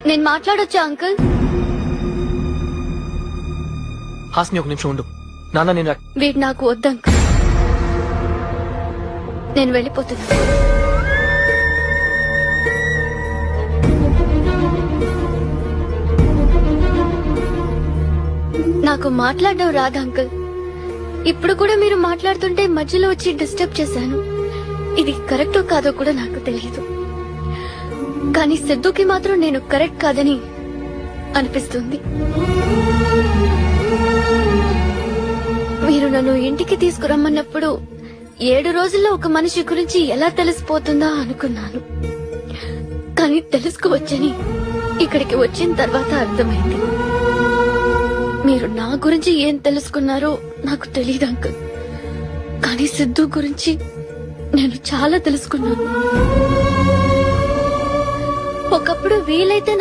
నేను మాట్లాడొచ్చా అంకుల్? హాస్ని ఒక నిమిషం ఉండు. నాన్న నేను వీడు నాకు వద్దు అంకుల్. నేను వెళ్ళిపోతున్నా. నాకు మాట్లాడడం రాదు అంకుల్. ఇప్పుడు కూడా మీరు మాట్లాడుతుంటే మధ్యలో వచ్చి డిస్టర్బ్ చేశాను. ఇది కరెక్టో కాదో కూడా నాకు తెలియదు. కానీ సిద్ధుకి మాత్రం నేను కరెక్ట్ కాదని అనిపిస్తుంది. మీరు నన్ను ఇంటికి తీసుకురమ్మన్నప్పుడు 7 రోజుల్లో ఒక మనిషి గురించి ఎలా తెలిసిపోతుందా అనుకున్నాను. కానీ తెలుసుకోవచ్చని ఇక్కడికి వచ్చిన తర్వాత అర్థమైంది. మీరు నా గురించి ఏం తెలుసుకున్నారో నాకు తెలియదు అంకుల్. కానీ సిద్ధు గురించి నేను చాలా తెలుసుకున్నాను. ఒకప్పుడు వీలైతే